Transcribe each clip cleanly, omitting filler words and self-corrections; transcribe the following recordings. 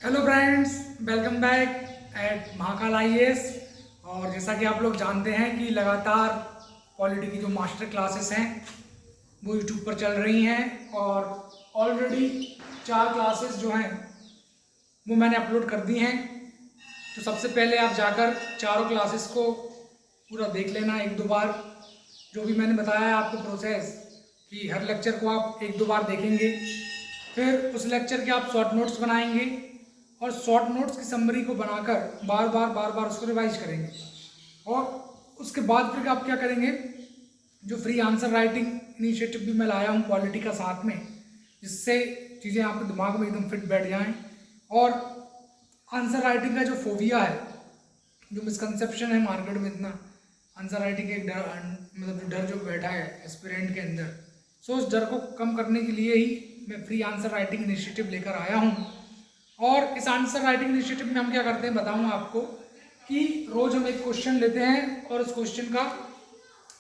Hello friends, welcome back at Mahakal IAS. और जैसा कि आप लोग जानते हैं कि लगातार पॉलिटी की जो मास्टर क्लासेस हैं वो यूट्यूब पर चल रही हैं और ऑलरेडी 4 क्लासेस जो हैं वो मैंने अपलोड कर दी हैं। तो सबसे पहले आप जाकर चारों क्लासेस को पूरा देख लेना एक दो बार। जो भी मैंने बताया है आपको प्रोसेस कि हर लेक्चर को आप एक दो बार देखेंगे, फिर उस लेक्चर के आप शॉर्ट नोट्स बनाएंगे और शॉर्ट नोट्स की समरी को बनाकर बार बार उसको रिवाइज करेंगे। और उसके बाद फिर आप क्या करेंगे, जो फ्री आंसर राइटिंग इनिशिएटिव भी मैं लाया हूँ पॉलिटी का साथ में, जिससे चीज़ें आपके दिमाग में एकदम फिट बैठ जाएं। और आंसर राइटिंग का जो फोबिया है, जो मिसकंसेप्शन है मार्केट में, इतना आंसर राइटिंग एक डर, मतलब डर जो बैठा है एस्पिरेंट के अंदर, सो उस डर को कम करने के लिए ही मैं फ्री आंसर राइटिंग इनिशिएटिव लेकर आया हूँ। और इस आंसर राइटिंग इनिशिएटिव में हम क्या करते हैं बताऊँ आपको कि रोज़ हम एक क्वेश्चन लेते हैं और उस क्वेश्चन का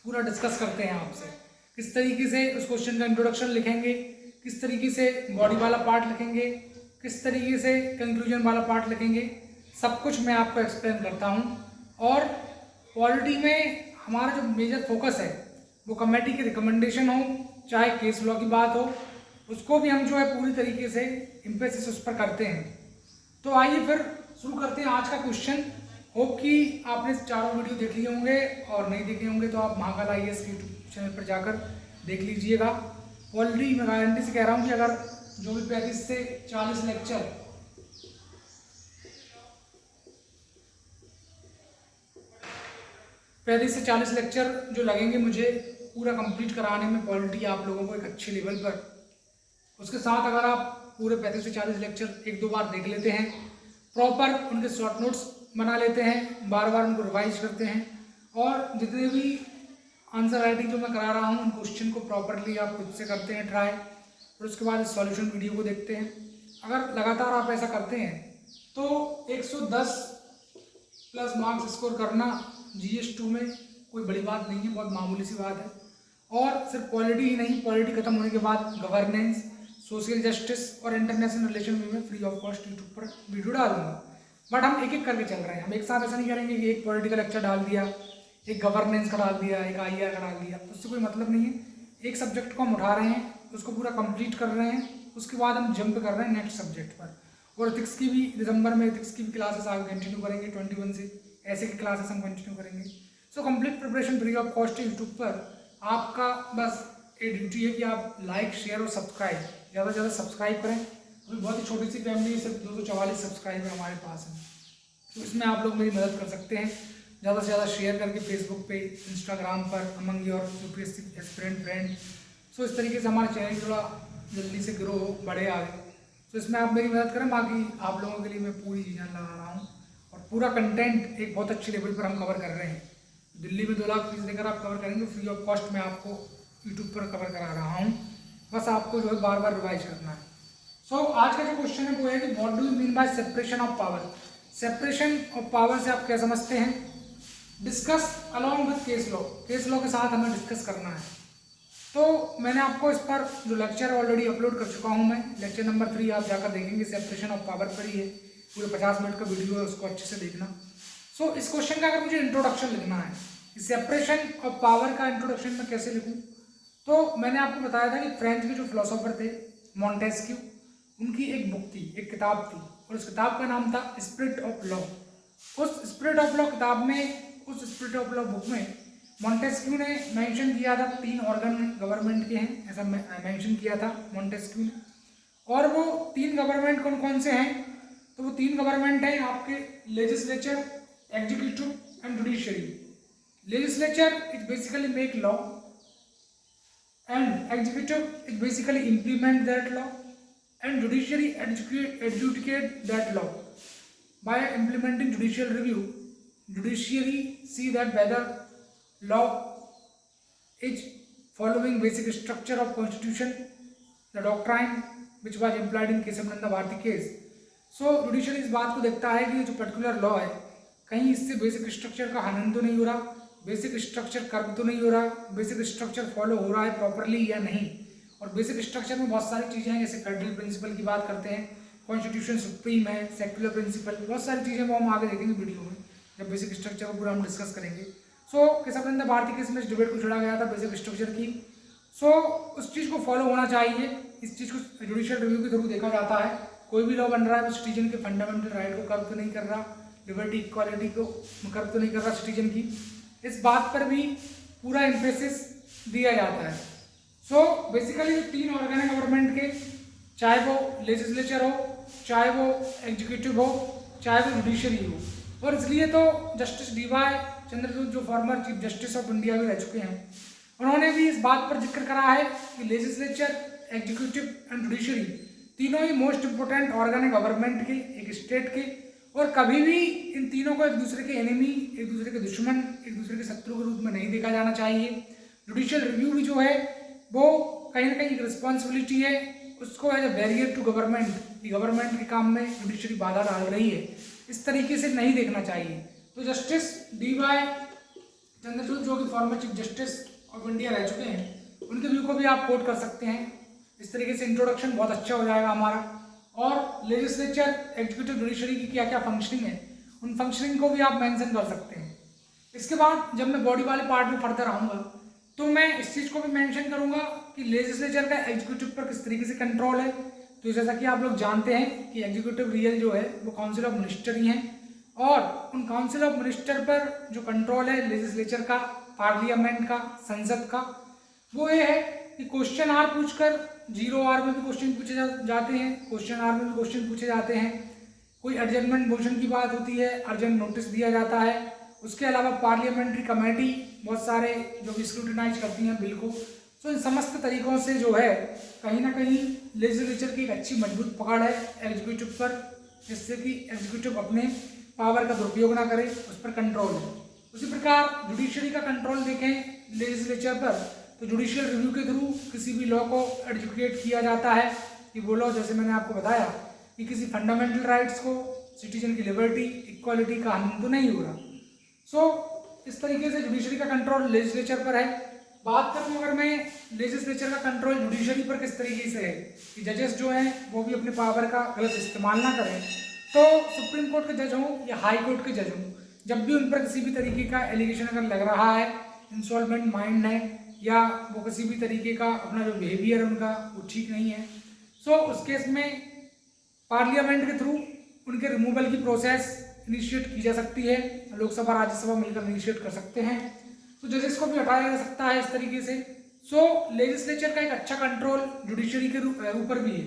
पूरा डिस्कस करते हैं आपसे। किस तरीके से उस क्वेश्चन का इंट्रोडक्शन लिखेंगे, किस तरीके से बॉडी वाला पार्ट लिखेंगे, किस तरीके से कंक्लूजन वाला पार्ट लिखेंगे, सब कुछ मैं आपको एक्सप्लेन करता हूँ। और पॉलिटी में हमारा जो मेजर फोकस है वो कमेटी की रिकमेंडेशन हो, चाहे केस लॉ की बात हो, उसको भी हम जो है पूरी तरीके से इम्पेसिस उस पर करते हैं। तो आइए फिर शुरू करते हैं आज का क्वेश्चन। होप कि आपने चारों वीडियो देख लिए होंगे, और नहीं देखे होंगे तो आप महाकाल आईएएस यूट्यूब चैनल पर जाकर देख लीजिएगा। ऑलरेडी मैं गारंटी से कह रहा हूँ कि अगर जो भी 35 से 40 लेक्चर 35 से 40 लेक्चर जो लगेंगे मुझे पूरा कंप्लीट कराने में पॉलिटी आप लोगों को एक अच्छे लेवल पर, उसके साथ अगर आप पूरे 35 से 40 लेक्चर एक दो बार देख लेते हैं, प्रॉपर उनके शॉर्ट नोट्स बना लेते हैं, बार बार उनको रिवाइज करते हैं, और जितने भी आंसर राइटिंग जो मैं करा रहा हूँ उन क्वेश्चन को प्रॉपरली आप खुद से करते हैं ट्राई, फिर उसके बाद सॉल्यूशन वीडियो को देखते हैं। अगर लगातार आप ऐसा करते हैं तो 110 प्लस मार्क्स स्कोर करना GS2 में कोई बड़ी बात नहीं है, बहुत मामूली सी बात है। और सिर्फ पॉलिटी ही नहीं, पॉलिटी खत्म होने के बाद गवर्नेंस, सोशल जस्टिस और इंटरनेशनल रिलेशन में मैं फ्री ऑफ कॉस्ट यूट्यूब पर वीडियो डालूंगा। बट हम एक एक करके चल रहे हैं, हम एक साथ ऐसा नहीं करेंगे कि एक पॉलिटिकल लेक्चर डाल दिया, एक गवर्नेंस का डाल दिया, एक IR का डाल दिया, तो उससे कोई मतलब नहीं है। एक सब्जेक्ट को हम उठा रहे हैं, उसको पूरा कंप्लीट कर रहे हैं, उसके बाद हम जंप कर रहे हैं नेक्स्ट सब्जेक्ट पर। और एथिक्स की भी दिसंबर में एथिक्स की भी क्लासेस आगे कंटिन्यू करेंगे 21 से, ऐसे की क्लासेस हम कंटिन्यू करेंगे। So complete preparation free of cost है यूट्यूब पर। आपका बस ये ड्यूटी है कि आप लाइक, शेयर और सब्सक्राइब ज़्यादा से ज़्यादा सब्सक्राइब करें। अभी बहुत ही छोटी सी फैमिली है, सिर्फ 244 सब्सक्राइबर हमारे पास है, तो इसमें आप लोग मेरी मदद कर सकते हैं ज़्यादा से ज़्यादा शेयर करके फेसबुक पे, इंस्टाग्राम पर, among your UPSC aspirant friend. So इस तरीके से हमारा चैनल थोड़ा जल्दी से ग्रो हो, बढ़े आगे। तो इसमें आप मेरी मदद करें, बाकी आप लोगों के लिए मैं पूरी चीज़ें लगा रहा हूँ और पूरा कंटेंट एक बहुत अच्छे लेवल पर हम कवर कर रहे हैं। दिल्ली में 2 लाख फीस देकर आप कवर करेंगे, फ्री ऑफ कॉस्ट में आपको यूट्यूब पर कवर करा रहा हूँ, बस आपको जो है बार बार रिवाइज करना है। सो आज का जो क्वेश्चन है वो है कि what do you mean by separation of power. Separation of power से आप क्या समझते हैं? Discuss along with case law, case law के साथ हमें डिस्कस करना है। तो मैंने आपको इस पर जो लेक्चर ऑलरेडी अपलोड कर चुका हूँ, मैं लेक्चर नंबर 3 आप जाकर देखेंगे, सेपरेशन ऑफ पावर पर ही है, पूरे 50 मिनट का वीडियो है, उसको अच्छे से देखना। सो इस क्वेश्चन का अगर मुझे इंट्रोडक्शन लिखना है, सेपरेशन ऑफ पावर का इंट्रोडक्शन मैं कैसे लिखूँ, तो मैंने आपको बताया था कि फ्रेंच के जो फिलोसोफर थे मॉन्टेस्क्यू, उनकी एक बुक थी, एक किताब थी, और उस किताब का नाम था स्पिरिट ऑफ लॉ। उस स्पिरिट ऑफ लॉ किताब में, उस स्पिरिट ऑफ लॉ बुक में मॉन्टेस्क्यू ने मेंशन किया था 3 ऑर्गन गवर्नमेंट के हैं, ऐसा मेंशन किया था मॉन्टेस्क्यू ने। और वो 3 गवर्नमेंट कौन कौन से हैं? तो वो 3 गवर्नमेंट हैं आपके, legislature, executive and judiciary. Legislature is basically make law and executive it basically implement that law, and judiciary adjudicate that law. By implementing judicial review, judiciary see that whether law is following basic structure of constitution, the doctrine which was implied in Kesavananda Bharati case. So judiciary इस बात को देखता है कि जो particular law है कहीं इससे बेसिक स्ट्रक्चर का हनन तो नहीं हो रहा, बेसिक स्ट्रक्चर कर्व तो नहीं हो रहा, बेसिक स्ट्रक्चर फॉलो हो रहा है प्रॉपरली या नहीं। और बेसिक स्ट्रक्चर में बहुत सारी चीज़ें हैं, जैसे फेडरल प्रिंसिपल की बात करते हैं, कॉन्स्टिट्यूशन सुप्रीम है, सेक्युलर प्रिंसिपल, बहुत सारी चीज़ें वो हम आगे देखेंगे वीडियो में जब बेसिक स्ट्रक्चर को पूरा हम डिस्कस करेंगे। सो केशव भारती केस में इस डिबेट को छेड़ा गया था बेसिक स्ट्रक्चर की। सो उस चीज़ को फॉलो होना चाहिए, इस चीज़ को जुडिशियल रिव्यू के थ्रू देखा जाता है। कोई भी लॉ बन रहा है वो सिटीजन के फंडामेंटल राइट को कर्व तो नहीं कर रहा, लिबर्टी इक्वालिटी को कर्व तो नहीं कर रहा सिटीजन की, इस बात पर भी पूरा एम्फेसिस दिया जाता है। सो बेसिकली 3 ऑर्गन है गवर्नमेंट के, चाहे वो लेजिस्लेचर हो, चाहे वो एग्जीक्यूटिव हो, चाहे वो जुडिशरी हो, और इसलिए तो जस्टिस डी.वाई. चंद्रचूड़ जो former chief justice of India भी रह चुके हैं, उन्होंने भी इस बात पर जिक्र करा है कि लेजिस्लेचर, एग्जीक्यूटिव एंड जुडिशरी तीनों ही मोस्ट इंपोर्टेंट ऑर्गन है गवर्नमेंट के, एक स्टेट के, और कभी भी इन तीनों को एक दूसरे के एनिमी, एक दूसरे के दुश्मन, एक दूसरे के शत्रु के रूप में नहीं देखा जाना चाहिए। जुडिशियल रिव्यू भी जो है वो कहीं ना कहीं एक रिस्पॉन्सिबिलिटी है, उसको as a barrier to government, कि गवर्नमेंट के काम में जुडिशरी बाधा डाल रही है, इस तरीके से नहीं देखना चाहिए। तो जस्टिस डी.वाई. चंद्रचूड़ जो कि farmer chief justice of India रह चुके हैं, उनके व्यू को भी आप कोट कर सकते हैं। इस तरीके से इंट्रोडक्शन बहुत अच्छा हो जाएगा हमारा। और लेजिस्लेचर, एग्जीक्यूटिव, जुडिशरी की क्या क्या फंक्शनिंग है, उन फंक्शनिंग को भी आप मेंशन कर सकते हैं। इसके बाद जब मैं बॉडी वाले पार्ट में फर्दर आऊँगा तो मैं इस चीज़ को भी मेंशन करूँगा कि लेजिस्लेचर का एग्जीक्यूटिव पर किस तरीके से कंट्रोल है। तो जैसा कि आप लोग जानते हैं कि एग्जीक्यूटिव रियल जो है वो काउंसिल ऑफ मिनिस्टर ही हैं, और उन काउंसिल ऑफ मिनिस्टर पर जो कंट्रोल है लेजिस्लेचर का, पार्लियामेंट का, संसद का, वो ये है कि क्वेश्चन आर पूछकर, 0 आर में भी क्वेश्चन पूछे जाते हैं, क्वेश्चन आर में भी क्वेश्चन पूछे जाते हैं, कोई अर्जेंटमेंट मोशन की बात होती है, अर्जेंट नोटिस दिया जाता है। उसके अलावा पार्लियामेंट्री कमेटी बहुत सारे जो भी स्क्रूटिनाइज करती हैं बिल को। सो इन समस्त तरीकों से जो है कहीं ना कहीं लेजिस्लेचर की एक अच्छी मजबूत पकड़ है एग्जीक्यूटिव पर, जिससे कि एग्जीक्यूटिव अपने पावर का दुरुपयोग ना करे, उस पर कंट्रोल है। उसी प्रकार जुडिशरी का कंट्रोल देखें लेजिस्लेचर पर, तो जुडिशियल रिव्यू के थ्रू किसी भी लॉ को एडजुकेट किया जाता है कि वो लॉ, जैसे मैंने आपको बताया कि किसी फंडामेंटल राइट्स को, सिटीजन की लिबर्टी, इक्वालिटी का हनन तो नहीं हो रहा। सो इस तरीके से जुडिशरी का कंट्रोल लेजिस्लेचर पर है। बात करूँ अगर मैं लेजिस्लेचर का कंट्रोल जुडिशरी पर किस तरीके से है कि जजेस जो हैं वो भी अपने पावर का गलत इस्तेमाल ना करें, तो सुप्रीम कोर्ट के जज हों या हाई कोर्ट के जज हों, जब भी उन पर किसी भी तरीके का एलिगेशन अगर लग रहा है, इंसॉल्वेंट माइंड है, या वो किसी भी तरीके का अपना जो बिहेवियर है उनका वो ठीक नहीं है, सो उस केस में पार्लियामेंट के थ्रू उनके रिमूवल की प्रोसेस इनिशिएट की जा सकती है। लोकसभा राज्यसभा मिलकर इनिशिएट कर सकते हैं, तो जजेस को भी हटाया जा सकता है इस तरीके से। सो लेजिस्लेचर का एक अच्छा कंट्रोल जुडिशरी के ऊपर भी है।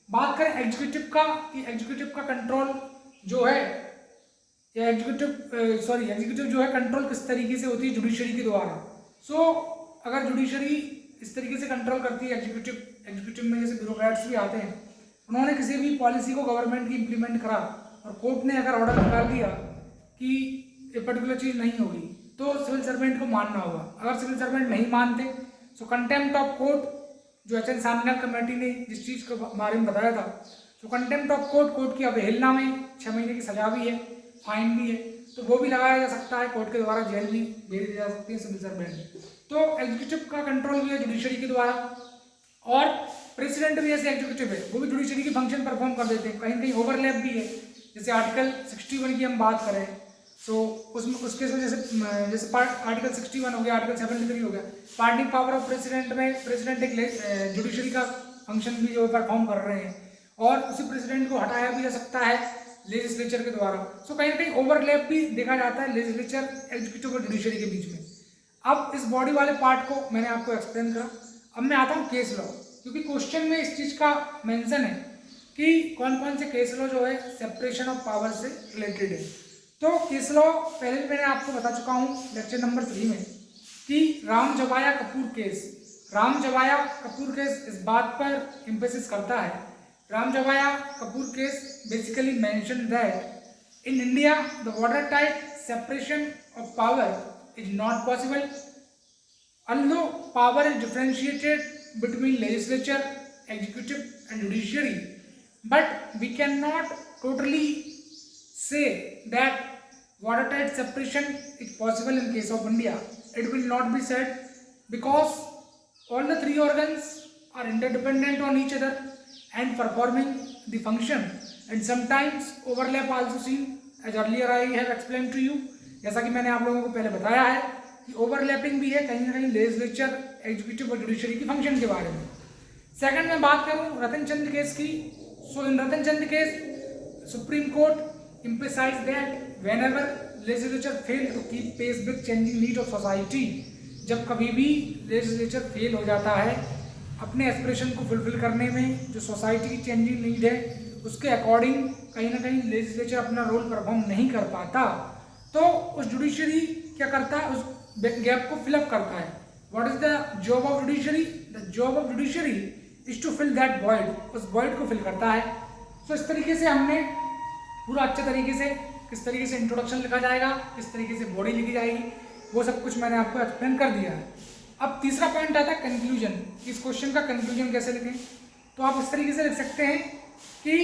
बात करें एग्जीक्यूटिव का, कि एग्जीक्यूटिव का कंट्रोल जो है, या एग्जीक्यूटिव जो है कंट्रोल किस तरीके से होती है जुडिशरी के द्वारा। सो अगर जुडिशरी इस तरीके से कंट्रोल करती है एग्जीक्यूटिव में जैसे ब्यूरोक्रेट्स भी आते हैं, उन्होंने किसी भी पॉलिसी को गवर्नमेंट की इम्प्लीमेंट करा और कोर्ट ने अगर ऑर्डर निकाल दिया कि ये पर्टिकुलर चीज़ नहीं होगी, तो सिविल सर्वेंट को मानना होगा। अगर सिविल सर्वेंट नहीं मानते, सो कंटेम्प्ट ऑफ कोर्ट, जो एच.एन. सान्याल कमेटी ने जिस चीज़ के बारे में बताया था, तो कंटेम्प्ट ऑफ कोर्ट की अवहेलना में 6 महीने की सजा भी है, फाइन भी है, तो वो भी लगाया जा सकता है, कोर्ट के द्वारा जेल भी भेज जा सकती है सिविल सर्वेंट। तो एग्जीक्यूटिव का कंट्रोल भी है जुडिशरी के द्वारा, और प्रेसिडेंट भी ऐसे एग्जीक्यूटिव है, वो भी जुडिशरी की फंक्शन परफॉर्म कर देते हैं। कहीं कहीं ओवरलैप भी है, जैसे आर्टिकल 61 की हम बात करें, तो उसमें उस केस में जैसे आर्टिकल 61 हो गया, आर्टिकल 73 हो गया, पार्टिंग पावर ऑफ प्रेसिडेंट में प्रेसिडेंट एक जुडिशरी का फंक्शन भी जो परफॉर्म कर रहे हैं, और उसी प्रेसिडेंट को हटाया भी जा सकता है लेजिस्लेचर के द्वारा। सो कहीं ना कहीं ओवरलैप भी देखा जाता है लेजिस्लेचर, एग्जीक्यूटिव और जुडिशरी के बीच में। अब इस बॉडी वाले पार्ट को मैंने आपको एक्सप्लेन करा। अब मैं आता हूँ केस लॉ, क्योंकि क्वेश्चन में इस चीज़ का मेंशन है कि कौन कौन से केस लॉ जो है सेपरेशन ऑफ पावर से रिलेटेड है। तो केस लॉ पहले भी मैंने आपको बता चुका हूँ लेक्चर नंबर 3 में कि राम जवाया कपूर केस इस बात पर एम्फेसिस करता है। Ram Jawaya Kapur case basically mention that in India the watertight separation of power is not possible, although power is differentiated between legislature, executive and judiciary, but we cannot totally say that watertight separation is possible in case of India. It will not be said because all the 3 organs are interdependent on each other and performing the function and sometimes overlap also seen as earlier I have explained to you। जैसा कि मैंने आप लोगों को पहले बताया है कि ओवरलैपिंग भी है कहीं ना कहीं लेजिस्लेचर, एग्जीक्यूटिव और जुडिशरी की फंक्शन के बारे में। सेकंड में बात करूं रतन चंद केस की, so in Ratan Chand case supreme court emphasized that whenever legislature fail to keep pace with changing need of society, जब कभी भी लेजिस्लेचर फेल हो जाता है अपने एस्पिरेशन को फुलफिल करने में, जो सोसाइटी की चेंजिंग नीड है उसके अकॉर्डिंग कहीं ना कहीं लेजिस्लेचर अपना रोल परफॉर्म नहीं कर पाता, तो उस जुडिशरी क्या करता है, उस गैप को फिलअप करता है। What is the job of judiciary? The job of judiciary is to fill that void, उस वॉइड को फिल करता है। तो इस तरीके से हमने पूरा अच्छे तरीके से किस तरीके से इंट्रोडक्शन लिखा जाएगा, किस तरीके से बॉडी लिखी जाएगी, वो सब कुछ मैंने आपको एक्सप्लेन कर दिया है। अब तीसरा पॉइंट आता है कंक्लूजन। इस क्वेश्चन का कंक्लूजन कैसे लिखें? तो आप इस तरीके से लिख सकते हैं कि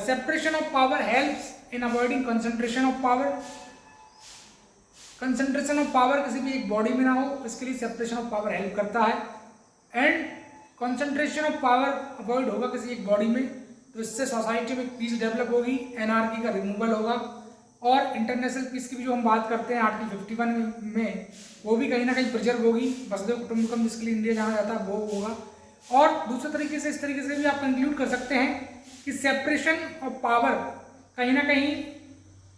separation of power helps in avoiding concentration of power. Concentration of power किसी भी एक बॉडी में ना हो, इसके लिए सेपरेशन ऑफ पावर हेल्प करता है। And concentration of power avoid होगा किसी एक बॉडी में, तो इससे सोसाइटी में पीस डेवलप होगी, एनआरकी का रिमूवल होगा, और इंटरनेशनल पीस की भी जो हम बात करते हैं आर्टिकल 51 में वो भी कहीं ना कहीं प्रिजर्व होगी। वसुधैव कुटुंबकम जिसके लिए इंडिया जाना जाता है वो होगा। और दूसरे तरीके से इस तरीके से भी आप कंक्लूड कर सकते हैं कि सेपरेशन ऑफ पावर कहीं ना कहीं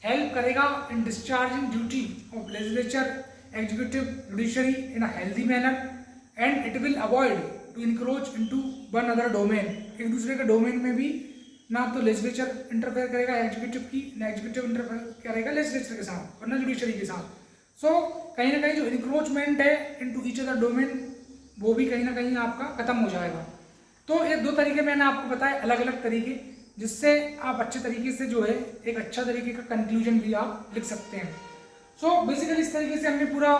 हेल्प करेगा in discharging duty of legislature, executive, judiciary in a healthy manner, and it will avoid to encroach into one other domain. एक दूसरे के डोमेन में भी ना तो लेजिस्लेचर इंटरफेयर करेगा एग्जीक्यूटिव की, ना एग्जीक्यूटिव इंटरफेयर करेगा लेजिस्लेचर के साथ और ना जुडिशरी के साथ। सो कहीं ना कहीं जो इंक्रोचमेंट है इनटू ईच अदर डोमेन वो भी कहीं ना कहीं आपका खत्म हो जाएगा। तो ये दो तरीके मैंने आपको बताए, अलग अलग तरीके, जिससे आप अच्छे तरीके से जो है एक अच्छा तरीके का कंक्लूजन भी आप लिख सकते हैं। सो बेसिकली इस तरीके से हमने पूरा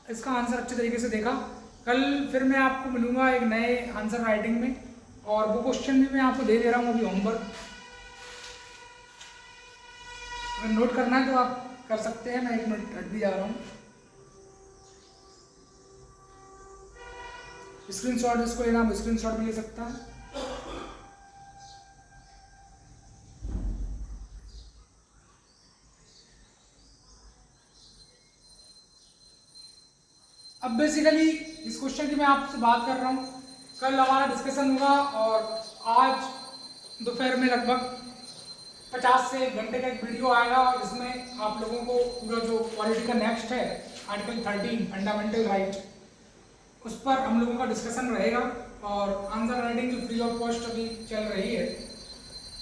इसका आंसर अच्छे तरीके से देखा। कल फिर मैं आपको मिलूंगा एक नए आंसर राइटिंग में, और वो क्वेश्चन भी मैं आपको दे दे रहा हूँ अभी होमवर्क। अगर नोट करना है तो आप कर सकते हैं, मैं 1 मिनट हट भी जा रहा हूँ। स्क्रीनशॉट इसको लेना, आप स्क्रीनशॉट भी ले सकता है। अब बेसिकली इस क्वेश्चन की मैं आपसे बात कर रहा हूँ, कल हमारा डिस्कशन होगा और आज दोपहर में लगभग 50 से 1 घंटे का एक वीडियो आएगा, जिसमें आप लोगों को पूरा जो क्वालिटी का नेक्स्ट है आर्टिकल 13 फंडामेंटल राइट, उस पर हम लोगों का डिस्कशन रहेगा। और आंसर राइटिंग जो फ्री ऑफ कॉस्ट अभी चल रही है।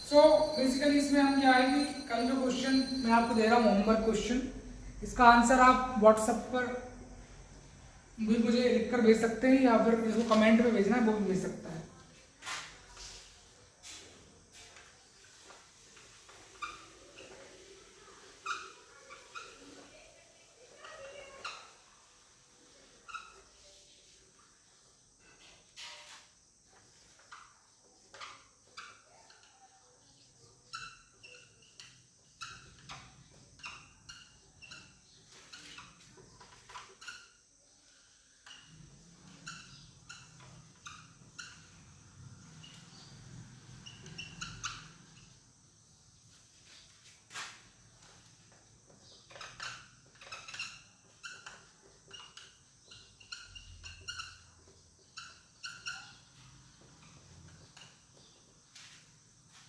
सो बेसिकली इसमें हम क्या आएंगे, कल जो क्वेश्चन मैं आपको दे रहा हूँ होमवर्क क्वेश्चन, इसका आंसर आप व्हाट्सएप पर भी मुझे लिखकर भेज सकते हैं, या फिर इसको कमेंट में भेजना है वो भी भेज सकता है।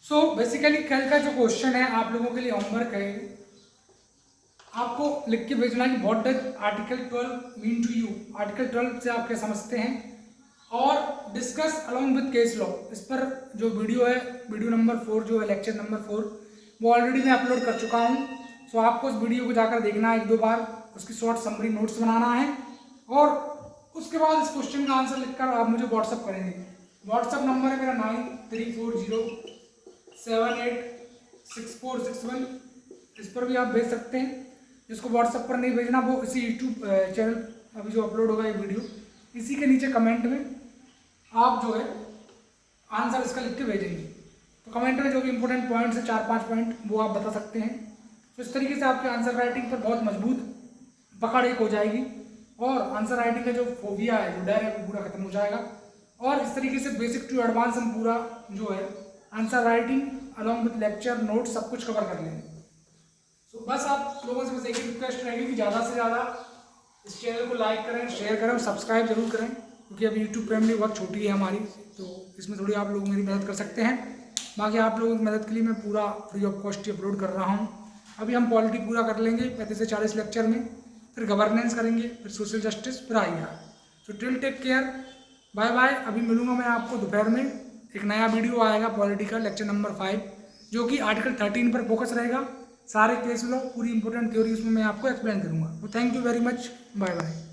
सो बेसिकली कल का जो क्वेश्चन है आप लोगों के लिए होमवर्क है, आपको लिख के भेजना है कि what does article 12 mean to you. Article 12 से आप क्या समझते हैं, और discuss along with case law. इस पर जो वीडियो है, वीडियो नंबर 4 जो है लेक्चर नंबर 4, वो ऑलरेडी मैं अपलोड कर चुका हूँ। सो आपको उस वीडियो को जाकर देखना है 1-2 बार, उसकी शॉर्ट समरी नोट्स बनाना है, और उसके बाद इस क्वेश्चन का आंसर लिखकर आप मुझे व्हाट्सअप करेंगे। व्हाट्सअप नंबर है मेरा 9340786461। इस पर भी आप भेज सकते हैं। जिसको व्हाट्सएप पर नहीं भेजना वो इसी यूट्यूब चैनल अभी जो अपलोड होगा ये वीडियो, इसी के नीचे कमेंट में आप जो है आंसर इसका लिख के भेजेंगे। तो कमेंट में जो भी इंपॉर्टेंट पॉइंट्स है 4-5 पॉइंट वो आप बता सकते हैं। तो इस तरीके से आपके आंसर राइटिंग पर बहुत मजबूत पकड़ एक हो जाएगी, और आंसर राइटिंग का जो फोबिया है, जो डर है, वो पूरा खत्म हो जाएगा। और इस तरीके से बेसिक टू एडवांस हम पूरा जो है answer writing along with lecture notes सब कुछ कवर कर लेंगे। तो बस आप लोगों से बस एक ही रिक्वेस्ट रहेगी कि ज़्यादा से ज़्यादा इस चैनल को लाइक करें, शेयर करें और सब्सक्राइब जरूर करें, क्योंकि अभी यूट्यूब फैमिली बहुत छोटी है हमारी, तो इसमें थोड़ी आप लोग मेरी मदद कर सकते हैं। बाकी आप लोगों की मदद के लिए मैं पूरा free of cost he upload कर रहा हूँ। अभी हम पॉलिटी पूरा कर लेंगे 35 से 40 लेक्चर में, फिर गवर्नेंस करेंगे, फिर सोशल जस्टिस, फिर आईआर। तो till take care, bye bye. अभी मिलूंगा मैं आपको दोपहर में, एक नया वीडियो आएगा पॉलिटी का लेक्चर नंबर 5, जो कि आर्टिकल 13 पर फोकस रहेगा। सारे केस लॉ, पूरी इंपॉर्टेंट थ्योरी उसमें मैं आपको एक्सप्लेन करूँगा। तो thank you very much, bye bye.